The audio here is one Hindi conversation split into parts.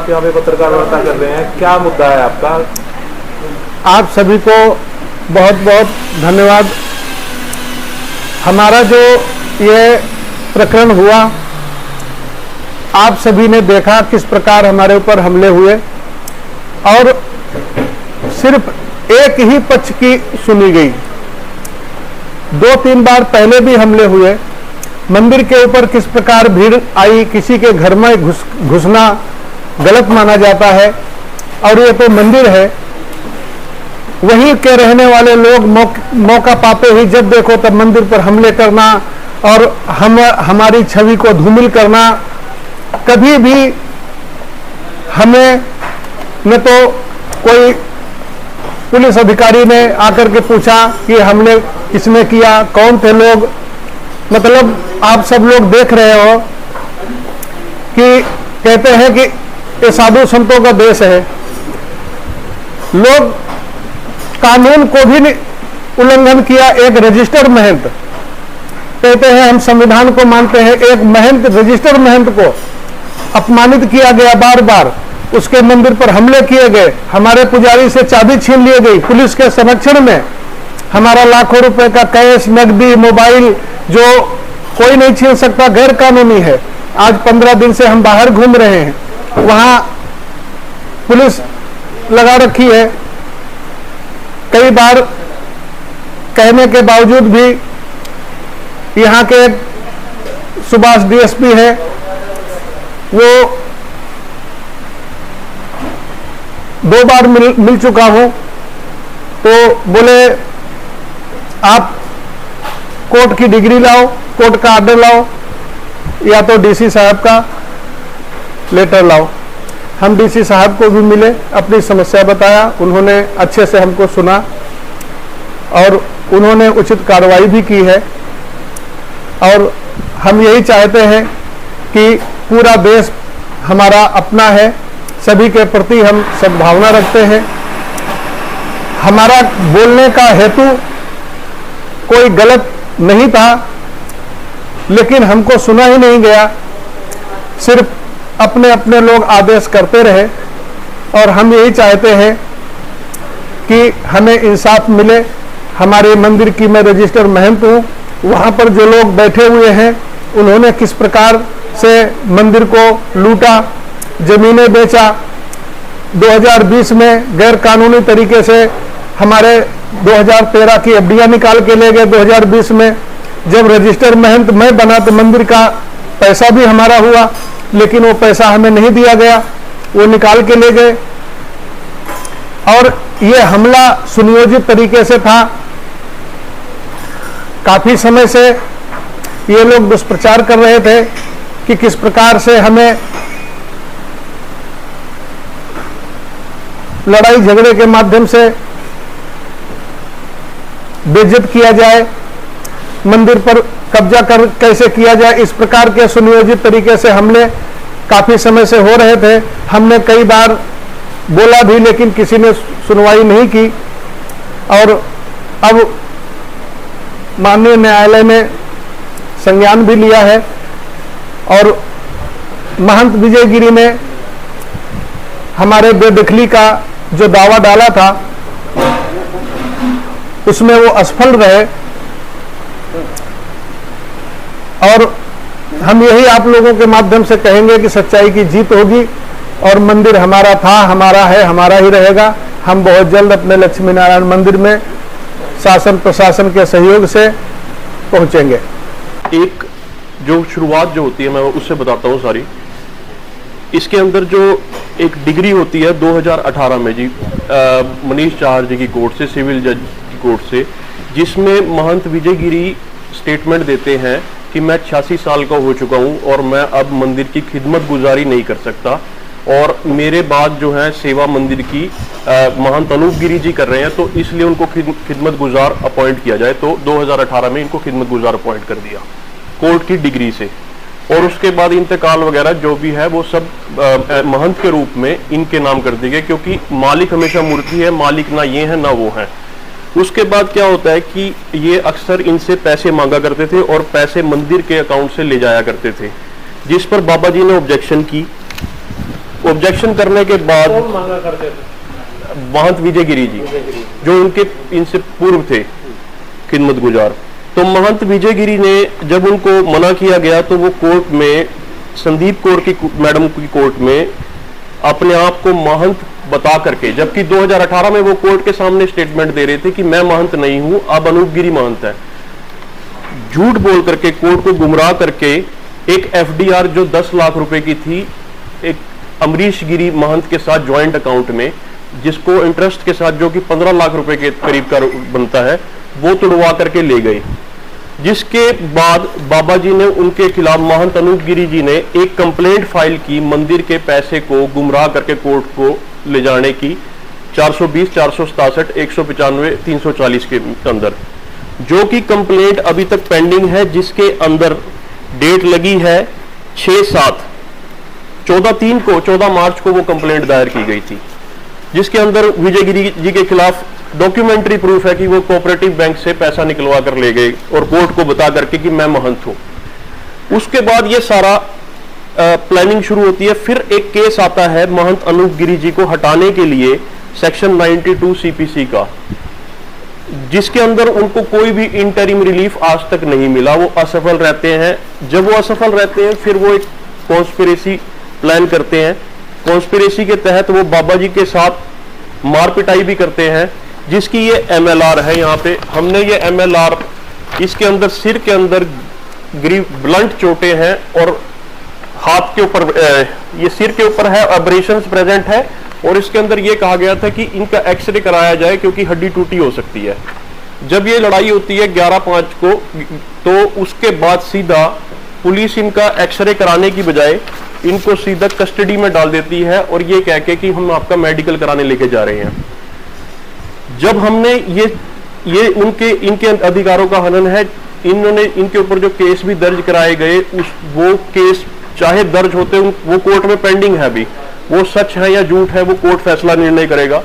आप यहाँ पे पत्रकार वार्ता कर रहे हैं, क्या मुद्दा है आपका? आप सभी को बहुत बहुत धन्यवाद। हमारा जो ये प्रकरण हुआ, आप सभी ने देखा किस प्रकार हमारे ऊपर हमले हुए और सिर्फ एक ही पक्ष की सुनी गई। 2-3 बार पहले भी हमले हुए। मंदिर के ऊपर किस प्रकार भीड़ आई, किसी के घर में घुसना गलत माना जाता है और ये तो मंदिर है। वहीं के रहने वाले लोग मौका पाते ही जब देखो तब मंदिर पर हमले करना और हमारी छवि को धूमिल करना। कभी भी हमें न तो कोई पुलिस अधिकारी ने आकर के पूछा कि हमले किसने किया, कौन थे लोग। मतलब आप सब लोग देख रहे हो कि कहते हैं कि ये साधु संतों का देश है। लोग कानून को भी उल्लंघन किया। एक रजिस्टर्ड महंत, कहते हैं हम संविधान को मानते हैं, एक महंत, रजिस्टर्ड महंत को अपमानित किया गया बार बार। उसके मंदिर पर हमले किए गए। हमारे पुजारी से चाबी छीन लिए गई पुलिस के संरक्षण में। हमारा लाखों रुपए का कैश, नकदी, मोबाइल जो कोई नहीं छीन सकता, गैर कानूनी है। आज 15 दिन से हम बाहर घूम रहे हैं, वहां पुलिस लगा रखी है। कई बार कहने के बावजूद भी यहाँ के सुभाष डीएसपी है, वो 2 बार मिल चुका हूं, तो बोले आप कोर्ट की डिग्री लाओ, कोर्ट का आर्डर लाओ या तो डीसी साहब का लेटर लाओ। हम डीसी साहब को भी मिले, अपनी समस्या बताया, उन्होंने अच्छे से हमको सुना और उन्होंने उचित कार्रवाई भी की है। और हम यही चाहते हैं कि पूरा देश हमारा अपना है, सभी के प्रति हम सद्भावना रखते हैं। हमारा बोलने का हेतु कोई गलत नहीं था, लेकिन हमको सुना ही नहीं गया। सिर्फ अपने अपने लोग आदेश करते रहे और हम यही चाहते हैं कि हमें इंसाफ मिले। हमारे मंदिर की मैं रजिस्टर्ड महंत हूँ, वहाँ पर जो लोग बैठे हुए हैं उन्होंने किस प्रकार से मंदिर को लूटा, जमीनें बेचा। 2020 में गैर कानूनी तरीके से हमारे 2013 की एफडीआर निकाल के ले गए। 2020 में जब रजिस्टर्ड महंत मैं बना तो मंदिर का पैसा भी हमारा हुआ, लेकिन वो पैसा हमें नहीं दिया गया, वो निकाल के ले गए। और ये हमला सुनियोजित तरीके से था। काफी समय से ये लोग दुष्प्रचार कर रहे थे कि किस प्रकार से हमें लड़ाई झगड़े के माध्यम से बेइज्जत किया जाए, मंदिर पर कब्जा कर कैसे किया जाए। इस प्रकार के सुनियोजित तरीके से हमले काफी समय से हो रहे थे। हमने कई बार बोला भी, लेकिन किसी ने सुनवाई नहीं की। और अब माननीय न्यायालय ने संज्ञान भी लिया है और महंत विजय गिरी ने हमारे बेदखली का जो दावा डाला था उसमें वो असफल रहे। और हम यही आप लोगों के माध्यम से कहेंगे कि सच्चाई की जीत होगी और मंदिर हमारा था, हमारा है, हमारा ही रहेगा। हम बहुत जल्द अपने लक्ष्मी नारायण मंदिर में शासन प्रशासन के सहयोग से पहुंचेंगे। एक जो शुरुआत जो होती है मैं उससे बताता हूँ सारी। इसके अंदर जो एक डिग्री होती है 2018 में जी मनीष चाहर जी की कोर्ट से, सिविल जज की कोर्ट से, जिसमें महंत विजय गिरी स्टेटमेंट देते हैं कि मैं 86 साल का हो चुका हूं और मैं अब मंदिर की खिदमत गुजारी नहीं कर सकता और मेरे बाद जो है सेवा मंदिर की महंत अनूप गिरी जी कर रहे हैं, तो इसलिए उनको खिदमत गुजार अपॉइंट किया जाए। तो 2018 में इनको खिदमत गुजार अपॉइंट कर दिया कोर्ट की डिग्री से। और उसके बाद इंतकाल वगैरह जो भी है वो सब महंत के रूप में इनके नाम कर दिए गए, क्योंकि मालिक हमेशा मूर्ति है, मालिक ना ये है ना वो है। उसके बाद क्या होता है कि ये अक्सर इनसे पैसे मांगा करते थे और पैसे मंदिर के अकाउंट से ले जाया करते थे, जिस पर बाबा जी ने ऑब्जेक्शन की। ऑब्जेक्शन करने के बाद कौन मांगा करते थे? महंत विजय गिरी जी, जो उनके इनसे पूर्व थे खिदमत गुजार। तो महंत विजय गिरी ने जब उनको मना किया गया तो वो कोर्ट में, संदीप कौर की मैडम की कोर्ट में अपने आप को महंत बता करके, जबकि 2018 में वो कोर्ट के सामने स्टेटमेंट दे रहे थे कि मैं महंत नहीं हूं, अब अनूप गिरी महंत है, झूठ बोल करके कोर्ट को गुमराह करके एक एफडीआर जो 10 लाख रुपए की थी एक अमरीश गिरी महंत के साथ ज्वाइंट अकाउंट में, जिसको इंटरेस्ट के साथ जो कि 15 लाख रुपए के करीब का बनता है, वो तुड़वा करके ले गए। जिसके बाद बाबा जी ने उनके खिलाफ, महंत अनूप गिरी जी ने एक कंप्लेंट फाइल की मंदिर के पैसे को गुमराह करके कोर्ट को ले जाने की 420, 467, 195, 340 के अंदर, जो कि कंप्लेंट अभी तक पेंडिंग है, जिसके अंदर डेट लगी है 6/7, 14 मार्च को वो कंप्लेंट दायर की गई थी, जिसके अंदर विजय गिरी जी के खिलाफ डॉक्यूमेंट्री प्रूफ है कि वो कोऑपरेटिव बैंक से पैसा निकलवा कर ले गए और कोर्ट को बता करके कि मैं महंत हूं। उसके बाद ये सारा प्लानिंग शुरू होती है। फिर एक केस आता है महंत अनूप गिरी जी को हटाने के लिए सेक्शन 92 सीपीसी का, जिसके अंदर उनको कोई भी इंटरिम रिलीफ आज तक नहीं मिला, वो असफल रहते हैं। जब वो असफल रहते हैं फिर वो एक कॉन्स्पिरेसी प्लान करते हैं। कॉन्स्पिरेसी के तहत वो बाबा जी के साथ मार पिटाई भी करते हैं, जिसकी ये एमएलआर है। यहाँ पे हमने ये एमएलआर, इसके अंदर सिर के अंदर ब्लंट चोटें हैं और हाथ के ऊपर, ये सिर के ऊपर है, एब्रेशंस प्रेजेंट है, और इसके अंदर ये कहा गया था कि इनका एक्सरे कराया जाए क्योंकि हड्डी टूटी हो सकती है। जब ये लड़ाई होती है 11/5 को, तो उसके बाद सीधा पुलिस इनका एक्सरे कराने की बजाय इनको सीधा कस्टडी में डाल देती है और ये कह के कि हम आपका मेडिकल कराने लेके जा रहे हैं। जब हमने ये इनके अधिकारों का हनन है, इन्होंने इनके ऊपर जो केस भी दर्ज कराए गए, वो केस चाहे दर्ज होते वो कोर्ट में पेंडिंग है अभी, वो सच है या झूठ है वो कोर्ट फैसला निर्णय करेगा।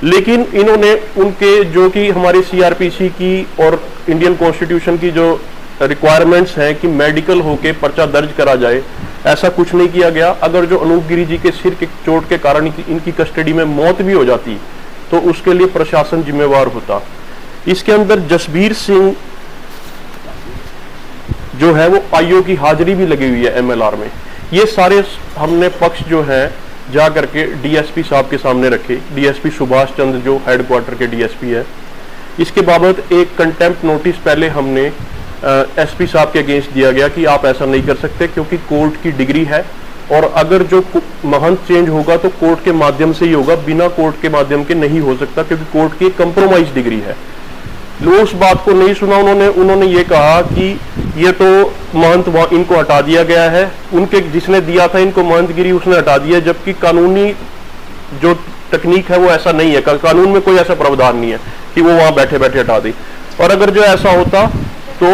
लेकिन इन्होंने उनके जो कि हमारी सीआरपीसी की और इंडियन कॉन्स्टिट्यूशन की जो रिक्वायरमेंट्स हैं कि मेडिकल होके पर्चा दर्ज करा जाए, ऐसा कुछ नहीं किया गया। अगर जो अनूप गिरी जी के सिर के चोट के कारण इनकी कस्टडी में मौत भी हो जाती तो उसके लिए प्रशासन जिम्मेवार होता। इसके अंदर जसबीर सिंह जो है वो आईओ की हाजिरी भी लगी हुई है एमएलआर में। ये सारे हमने पक्ष जो है जा करके डीएसपी साहब के सामने रखे, डीएसपी सुभाष चंद्र जो हेडक्वार्टर के डीएसपी है। इसके बाबत एक कंटेम्प्ट नोटिस पहले हमने एसपी साहब के अगेंस्ट दिया गया कि आप ऐसा नहीं कर सकते क्योंकि कोर्ट की डिग्री है, और अगर जो महंत चेंज होगा तो कोर्ट के माध्यम से ही होगा, बिना कोर्ट के माध्यम के नहीं हो सकता क्योंकि कोर्ट की कंप्रोमाइज डिग्री है। लोग उस बात को नहीं सुना। उन्होंने ये कहा कि ये तो महंत इनको हटा दिया गया है, उनके जिसने दिया था इनको महंत गिरी उसने हटा दिया, जबकि कानूनी जो तकनीक है वो ऐसा नहीं है, कानून में कोई ऐसा प्रावधान नहीं है कि वो वहां बैठे बैठे हटा दे। और अगर जो ऐसा होता तो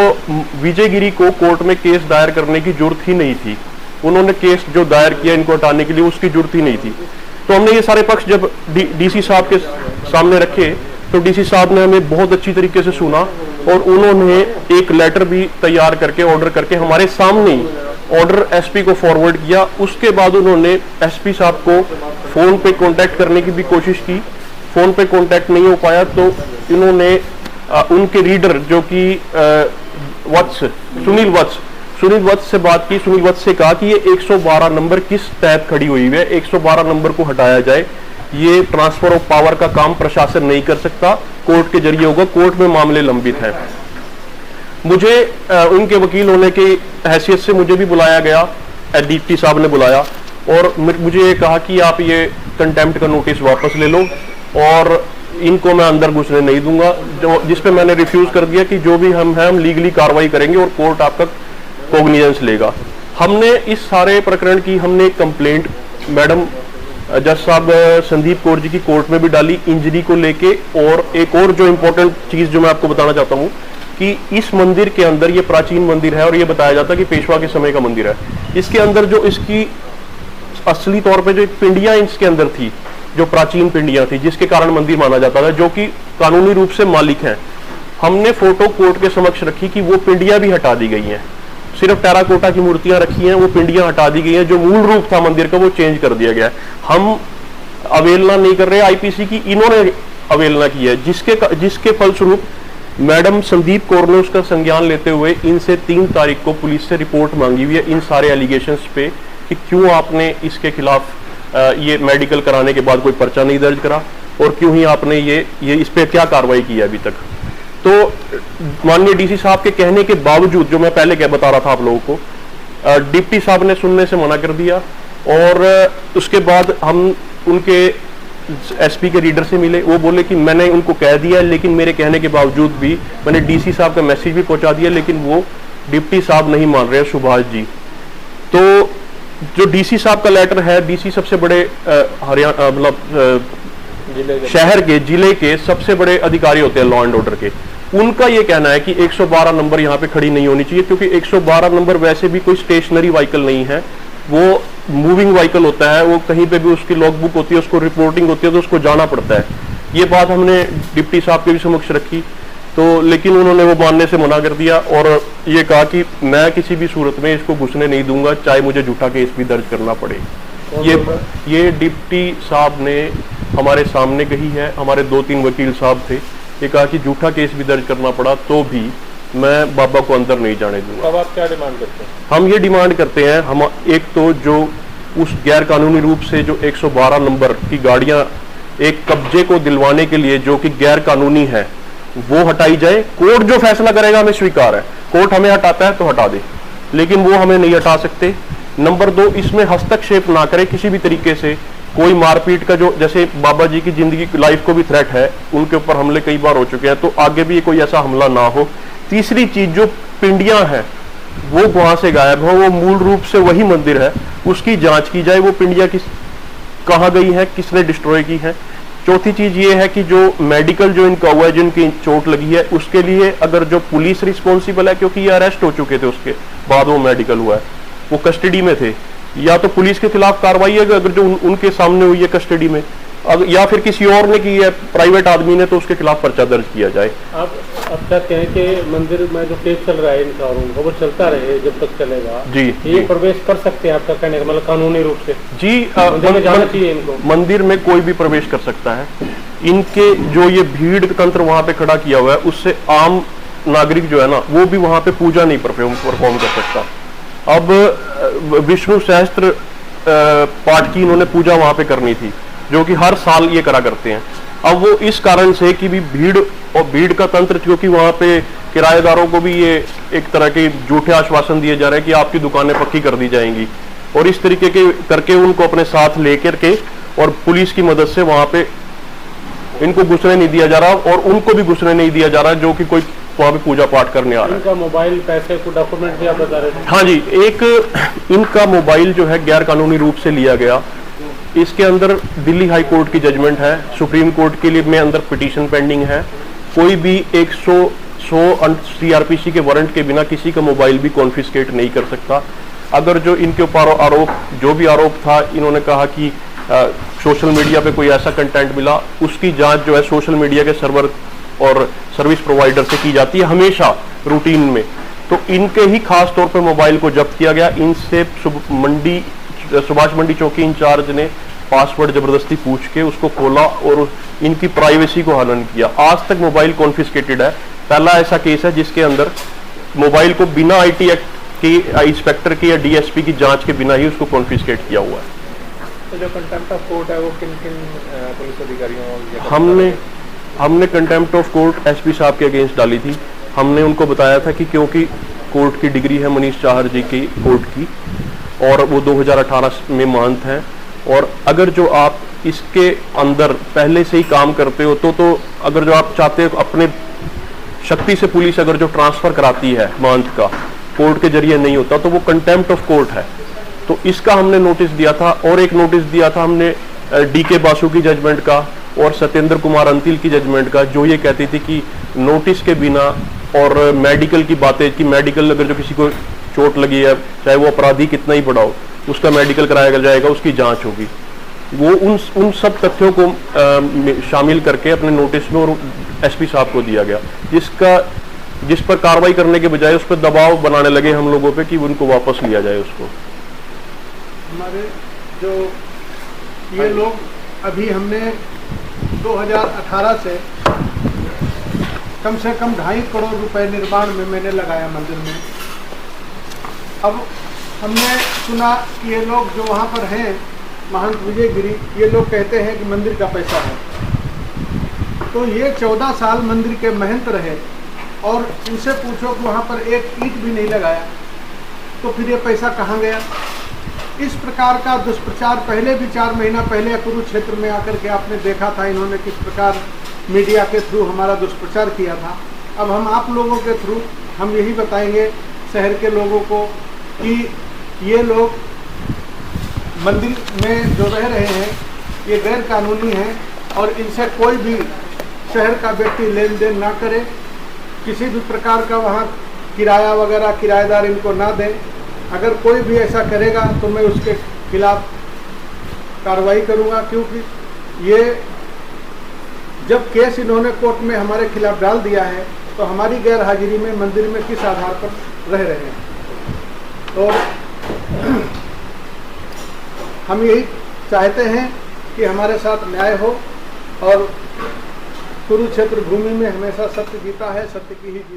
विजय गिरी को कोर्ट में केस दायर करने की जरूरत ही नहीं थी। उन्होंने केस जो दायर किया इनको हटाने के लिए उसकी जरूरत ही नहीं थी। तो हमने ये सारे पक्ष जब डीसी साहब के सामने रखे तो डीसी साहब ने हमें बहुत अच्छी तरीके से सुना और उन्होंने एक लेटर भी तैयार करके ऑर्डर करके हमारे सामने ही ऑर्डर एसपी को फॉरवर्ड किया। उसके बाद उन्होंने एसपी साहब को फोन पे कांटेक्ट करने की भी कोशिश की, फोन पे कांटेक्ट नहीं हो पाया तो इन्होंने उनके रीडर जो कि सुनील वत्स से बात की। सुनील वत्स से कहा कि ये 112 नंबर किस तहत खड़ी हुई है, 112 नंबर को हटाया जाए, ये ट्रांसफर ऑफ पावर का काम प्रशासन नहीं कर सकता, कोर्ट के जरिए होगा, कोर्ट में मामले लंबित हैं। मुझे उनके वकील होने की हैसियत से मुझे भी बुलाया गया, डीपी साहब ने बुलाया और मुझे ये कहा कि आप ये कंटेम्प्ट का नोटिस वापस ले लो और इनको मैं अंदर घुसने नहीं दूंगा, जो जिसपे मैंने रिफ्यूज कर दिया कि जो भी हम लीगली कार्रवाई करेंगे और कोर्ट आपका कॉग्निजेंस लेगा। हमने इस सारे प्रकरण की हमने कंप्लेंट मैडम जज साहब संदीप कौर जी की कोर्ट में भी डाली इंजरी को लेके। और एक और जो इम्पोर्टेंट चीज जो मैं आपको बताना चाहता हूँ कि इस मंदिर के अंदर, ये प्राचीन मंदिर है और ये बताया जाता है कि पेशवा के समय का मंदिर है, इसके अंदर जो इसकी असली तौर पे जो एक पिंडियां इसके अंदर थी, जो प्राचीन पिंडियां थी जिसके कारण मंदिर माना जाता था, जो कि कानूनी रूप से मालिक हैं, हमने फोटो कोर्ट के समक्ष रखी कि वो पिंडियां भी हटा दी गई हैं। सिर्फ टेराकोटा की मूर्तियां रखी हैं, वो पिंडियां हटा दी गई हैं, जो मूल रूप था मंदिर का वो चेंज कर दिया गया है। हम अवहेलना नहीं कर रहे आईपीसी की, इन्होंने अवहेलना की है, जिसके फलस्वरूप मैडम संदीप कौर ने उसका संज्ञान लेते हुए इनसे 3 तारीख को पुलिस से रिपोर्ट मांगी हुई है इन सारे एलिगेशंस पे कि क्यों आपने इसके खिलाफ ये मेडिकल कराने के बाद कोई पर्चा नहीं दर्ज करा और क्यों ही आपने ये इस पे क्या कार्रवाई की है अभी तक। तो माननीय डीसी साहब के कहने के बावजूद, जो मैं पहले क्या बता रहा था आप लोगों को, डिप्टी साहब ने सुनने से मना कर दिया और उसके बाद हम उनके एसपी के रीडर से मिले। वो बोले कि मैंने उनको कह दिया, लेकिन मेरे कहने के बावजूद भी मैंने डीसी साहब का मैसेज भी पहुंचा दिया, लेकिन वो डिप्टी साहब नहीं मान रहे सुभाष जी। तो जो डीसी साहब का लेटर है, डीसी सबसे बड़े हरियाणा मतलब शहर के जिले के सबसे बड़े अधिकारी होते हैं लॉ एंड ऑर्डर के, उनका ये कहना है कि 112 नंबर यहाँ पे खड़ी नहीं होनी चाहिए, क्योंकि 112 नंबर वैसे भी कोई स्टेशनरी व्हीकल नहीं है, वो मूविंग व्हीकल होता है, वो कहीं पे भी उसकी लॉगबुक होती है, उसको रिपोर्टिंग होती है, तो उसको जाना पड़ता है। ये बात हमने डिप्टी साहब के भी समक्ष रखी, तो लेकिन उन्होंने वो मानने से मना कर दिया और ये कहा कि मैं किसी भी सूरत में इसको घुसने नहीं दूंगा, चाहे मुझे झूठा केस भी दर्ज करना पड़े। ये डिप्टी साहब ने हमारे सामने कही है, हमारे 2-3 वकील साहब थे, ये कहा कि झूठा केस भी दर्ज करना पड़ा तो भी मैं बाबा को अंदर नहीं जाने दूंगा। अब आप क्या डिमांड करते हैं? हम ये डिमांड करते हैं, हम एक तो जो उस गैर कानूनी रूप से जो 112 नंबर की गाड़ियां एक कब्जे को दिलवाने के लिए जो कि गैर कानूनी है वो हटाई जाए। कोर्ट जो फैसला करेगा हमें स्वीकार है, कोर्ट हमें हटाता है तो हटा दे, लेकिन वो हमें नहीं हटा सकते। नंबर 2, इसमें हस्तक्षेप ना करे किसी भी तरीके से, कोई मारपीट का जो, जैसे बाबा जी की जिंदगी लाइफ को भी थ्रेट है, उनके ऊपर हमले कई बार हो चुके हैं, तो आगे भी कोई ऐसा हमला ना हो। तीसरी चीज, जो पिंडियां हैं वो वहां से गायब हो, वो मूल रूप से वही मंदिर है, उसकी जांच की जाए, वो पिंडियां कहाँ गई है, किसने डिस्ट्रॉय की है। चौथी चीज ये है कि जो मेडिकल जो इनका हुआ है, जिनकी चोट लगी है, उसके लिए अगर जो पुलिस रिस्पॉन्सिबल है, क्योंकि ये अरेस्ट हो चुके थे, उसके बाद वो मेडिकल हुआ है, वो कस्टडी में थे, या तो पुलिस के खिलाफ कार्रवाई है अगर जो उनके सामने हुई है कस्टडी में, या फिर किसी और ने की है, प्राइवेट आदमी ने, तो उसके खिलाफ पर्चा दर्ज किया जाए। आप अब चाहते हैं कि मंदिर में जो केस चल रहा है इनका और उनका, वो चलता रहे जब तक चलेगा जी। ये प्रवेश कर सकते हैं आपका कहने का मतलब कानूनी रूप से? जी, मंदिर में जाना चाहिए इनको? मंदिर में कोई भी प्रवेश कर सकता है। इनके जो ये भीड़ तंत्र वहां पे खड़ा किया हुआ है, उससे आम नागरिक जो है ना, वो भी वहां पे पूजा नहीं परफॉर्म कर सकता। अब विष्णु सहस्त्र पाठ की इन्होंने पूजा वहां पे करनी थी, जो कि हर साल ये करा करते हैं। अब वो इस कारण से कि भी भीड़ और भीड़ का तंत्र, क्योंकि वहां पे किराएदारों को भी ये एक तरह के झूठे आश्वासन दिए जा रहे हैं कि आपकी दुकानें पक्की कर दी जाएंगी, और इस तरीके के करके उनको अपने साथ लेकर के और पुलिस की मदद से वहां पे इनको घुसने नहीं दिया जा रहा, और उनको भी घुसने नहीं दिया जा रहा जो कि कोई वहां पे पूजा पाठ करने आ रहा है। इनका मोबाइल, पैसे को डॉक्यूमेंट भी आप बता रहे थे? हाँ जी, एक इनका मोबाइल जो है गैर कानूनी रूप से लिया गया। इसके अंदर दिल्ली हाई कोर्ट की जजमेंट है, सुप्रीम कोर्ट के लिए में अंदर पिटीशन पेंडिंग है। कोई भी 100 सीआरपीसी के वारंट के बिना किसी का मोबाइल भी कॉन्फिस्केट नहीं कर सकता। अगर जो इनके ऊपर आरोप, जो भी आरोप था, इन्होंने कहा कि सोशल मीडिया पे कोई ऐसा कंटेंट मिला, उसकी जांच जो है सोशल मीडिया के सर्वर और सर्विस प्रोवाइडर से की जाती है हमेशा रूटीन में। तो इनके ही खास तौर पर मोबाइल को जब्त किया गया। इनसे सुभाष मंडी चौकी इंचार्ज ने पासवर्ड जबरदस्ती पूछ के उसको खोला और इनकी प्राइवेसी को हनन किया। आज तक मोबाइल कॉन्फिस्केटेड है। पहला ऐसा केस है जिसके अंदर मोबाइल को बिना आईटी एक्ट की, इंस्पेक्टर की या डीएसपी की जांच के बिना ही उसको कॉन्फिस्केट किया हुआ है। तो जो कंटेम्प्ट ऑफ कोर्ट है वो किन किन पुलिस अधिकारियों? हमने कंटेम्प्ट ऑफ कोर्ट एसपी साहब के अगेंस्ट डाली थी। हमने उनको बताया था कि क्योंकि कोर्ट की डिग्री है मनीष चाहर जी की कोर्ट की, और वो 2018 में महंत हैं, और अगर जो आप इसके अंदर पहले से ही काम करते हो तो अगर जो आप चाहते हो अपने शक्ति से पुलिस अगर जो ट्रांसफर कराती है महंत का, कोर्ट के जरिए नहीं होता, तो वो कंटेम्प्ट ऑफ कोर्ट है। तो इसका हमने नोटिस दिया था, और एक नोटिस दिया था हमने डीके बासु की जजमेंट का और सत्येंद्र कुमार अंतिल की जजमेंट का, जो ये कहती थी कि नोटिस के बिना और मेडिकल की बातें, कि मेडिकल अगर जो किसी को चोट लगी है, चाहे वो अपराधी कितना ही बड़ा हो, उसका मेडिकल कराया जाएगा, उसकी जांच होगी। वो उन सब तथ्यों को शामिल करके अपने नोटिस में और एसपी साहब को दिया गया, जिसका जिस पर कार्रवाई करने के बजाय उस पर दबाव बनाने लगे हम लोगों पे कि उनको वापस लिया जाए उसको। हमारे जो ये लोग अभी हमने 2018 से कम 2.5 करोड़ रुपए निर्माण में मैंने लगाया मंदिर में। अब हमने सुना कि ये लोग जो वहाँ पर हैं महंत विजय गिरी, ये लोग कहते हैं कि मंदिर का पैसा है। तो ये 14 साल मंदिर के महंत रहे और इनसे पूछो कि वहाँ पर एक ईंट भी नहीं लगाया, तो फिर ये पैसा कहाँ गया? इस प्रकार का दुष्प्रचार पहले भी 4 महीना पहले कुरुक्षेत्र में आकर के आपने देखा था, इन्होंने किस प्रकार मीडिया के थ्रू हमारा दुष्प्रचार किया था। अब हम आप लोगों के थ्रू हम यही बताएंगे शहर के लोगों को कि ये लोग मंदिर में जो रह रहे हैं ये गैर कानूनी है और इनसे कोई भी शहर का व्यक्ति लेन देन ना करे, किसी भी प्रकार का वहाँ किराया वगैरह किराएदार इनको ना दें। अगर कोई भी ऐसा करेगा तो मैं उसके खिलाफ कार्रवाई करूँगा, क्योंकि ये जब केस इन्होंने कोर्ट में हमारे खिलाफ डाल दिया है तो हमारी गैर हाजिरी में मंदिर में किस आधार पर रह रहे हैं। तो हम यही चाहते हैं कि हमारे साथ न्याय हो और कुरुक्षेत्र भूमि में हमेशा सत्य जीता है, सत्य की ही जीत।